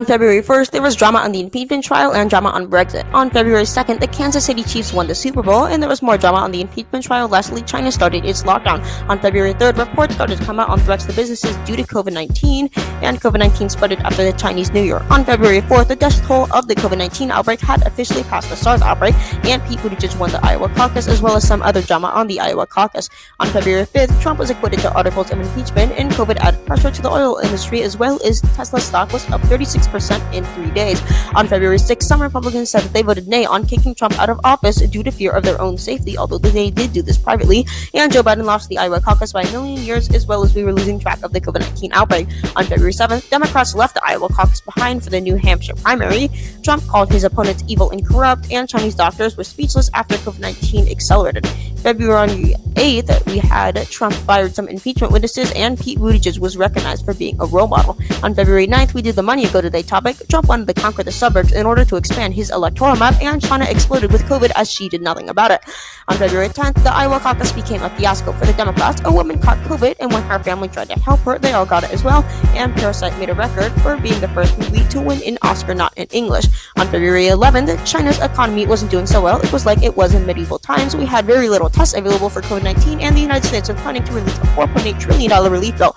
On February 1st, there was drama on the impeachment trial and drama on Brexit. On February 2nd, the Kansas City Chiefs won the Super Bowl, and there was more drama on the impeachment trial. Lastly, China started its lockdown. On February 3rd, reports started to come out on threats to businesses due to COVID-19, and COVID-19 spread after the Chinese New Year. On February 4th, the death toll of the COVID-19 outbreak had officially passed the SARS outbreak, and Pete Buttigieg won the Iowa caucus, as well as some other drama on the Iowa caucus. On February 5th, Trump was acquitted to articles of impeachment, and COVID added pressure to the oil industry, as well as Tesla stock was up 36% in 3 days. On February 6th, some Republicans said that they voted nay on kicking Trump out of office due to fear of their own safety, although they did do this privately, and Joe Biden lost the Iowa caucus by a million years, as well as we were losing track of the COVID-19 outbreak. On February 7th, Democrats left the Iowa caucus behind for the New Hampshire primary. Trump called his opponents evil and corrupt, and Chinese doctors were speechless after COVID-19 accelerated. February 8th, we had Trump fired some impeachment witnesses, and Pete Buttigieg was recognized for being a role model. On February 9th, we did the money go today topic. Trump wanted to conquer the suburbs in order to expand his electoral map, and China exploded with COVID as she did nothing about it. On February 10th, the Iowa caucus became a fiasco for the Democrats. A woman caught COVID, and when her family tried to help her, they all got it as well, and Parasite made a record for being the first movie to win an Oscar not in English. On February 11th, China's economy wasn't doing so well. It was like it was in medieval times. We had very little tests available for COVID-19, and the United States was planning to release a $4.8 trillion relief bill.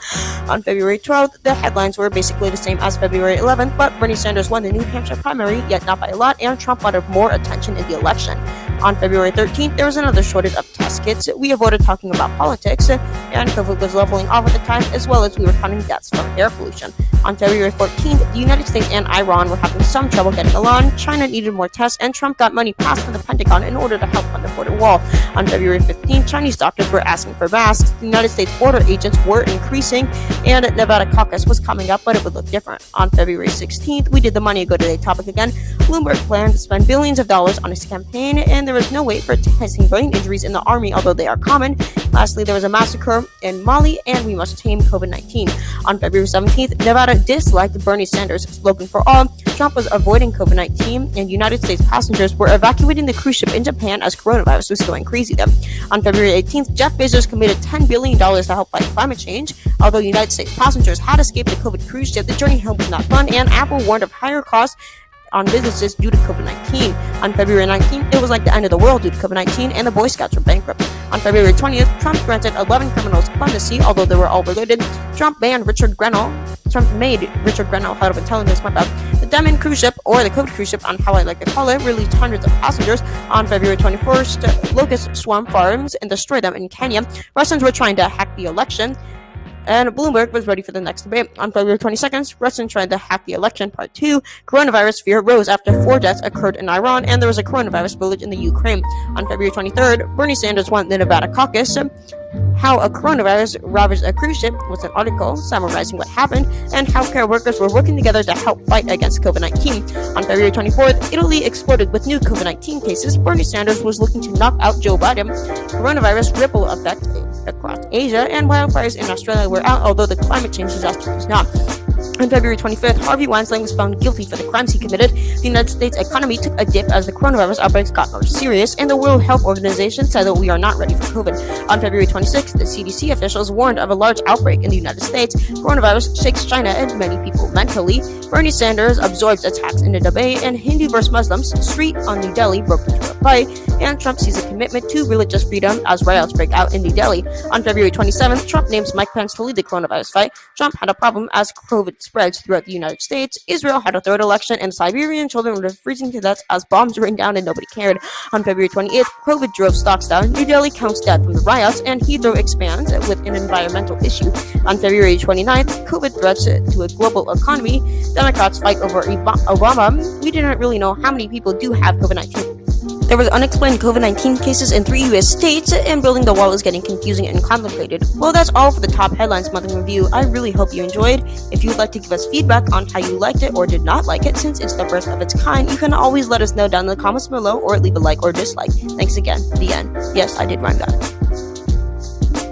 On February 12th, the headlines were basically the same as February 11th, but Bernie Sanders won the New Hampshire primary, yet not by a lot, and Trump wanted more attention in the election. On February 13th, there was another shortage of test kits. We avoided talking about politics, and COVID was leveling off at the time, as well as we were counting deaths from air pollution. On February 14th, the United States and Iran were having some trouble getting along. China needed more tests, and Trump got money passed from the Pentagon in order to help fund the border wall. On February 15th, Chinese doctors were asking for masks. The United States border agents were increasing, and Nevada caucus was coming up, but it would look different. On February 16th, we did the money go today topic again. Bloomberg planned to spend billions of dollars on his campaign, and there was no wait for testing brain injuries in the army, although they are common. Lastly, there was a massacre in Mali, and we must tame COVID-19. On February 17th, Nevada disliked Bernie Sanders' slogan for all. Trump was avoiding COVID-19, and United States passengers were evacuating the cruise ship in Japan as coronavirus was going crazy there. On February 18th, Jeff Bezos committed $10 billion to help fight climate change. Although United States passengers had escaped the COVID cruise ship, the journey home was not fun, and Apple warned of higher costs on businesses due to COVID-19. On February 19th, it was like the end of the world due to COVID-19, and the Boy Scouts were bankrupt. On February 20th, Trump granted 11 criminals clemency, although they were all related. Trump made Richard Grenell head of intelligence, the Diamond cruise ship, or the COVID cruise ship on how I like to call it, released hundreds of passengers. On February 21st, locusts swarmed farms and destroyed them in Kenya. Russians were trying to hack the election, and Bloomberg was ready for the next debate. On February 22nd, Russians tried to hack the election, part 2. Coronavirus fear rose after 4 deaths occurred in Iran, and there was a coronavirus village in the Ukraine. On February 23rd, Bernie Sanders won the Nevada caucus. How a coronavirus ravaged a cruise ship was an article summarizing what happened, and healthcare workers were working together to help fight against COVID-19. On February 24th, Italy exploded with new COVID-19 cases. Bernie Sanders was looking to knock out Joe Biden. Coronavirus ripple effect across Asia, and wildfires in Australia were out, although the climate change disaster was not. On February 25th, Harvey Weinstein was found guilty for the crimes he committed. The United States economy took a dip as the coronavirus outbreaks got more serious, and the World Health Organization said that we are not ready for COVID. On February 26th, the CDC officials warned of a large outbreak in the United States. Coronavirus shakes China and many people mentally. Bernie Sanders absorbs attacks in the debate, and Hindu vs. Muslims street on New Delhi broke into a fight, and Trump sees a commitment to religious freedom as riots break out in New Delhi. On February 27th, Trump names Mike Pence to lead the coronavirus fight. Trump had a problem as COVID spreads throughout the United States. Israel had a third election, and Siberian children were freezing to death as bombs rained down and nobody cared. On February 28th, COVID drove stocks down. New Delhi counts dead from the riots, and Heathrow expands with an environmental issue. On February 29th, COVID threats to a global economy. Democrats fight over Obama. We didn't really know how many people do have COVID-19. There was unexplained COVID-19 cases in 3 U.S. states, and building the wall is getting confusing and complicated. Well, that's all for the top headlines month in review. I really hope you enjoyed. If you'd like to give us feedback on how you liked it or did not like it, since it's the first of its kind, you can always let us know down in the comments below, or leave a like or dislike. Thanks again. The end. Yes, I did rhyme that.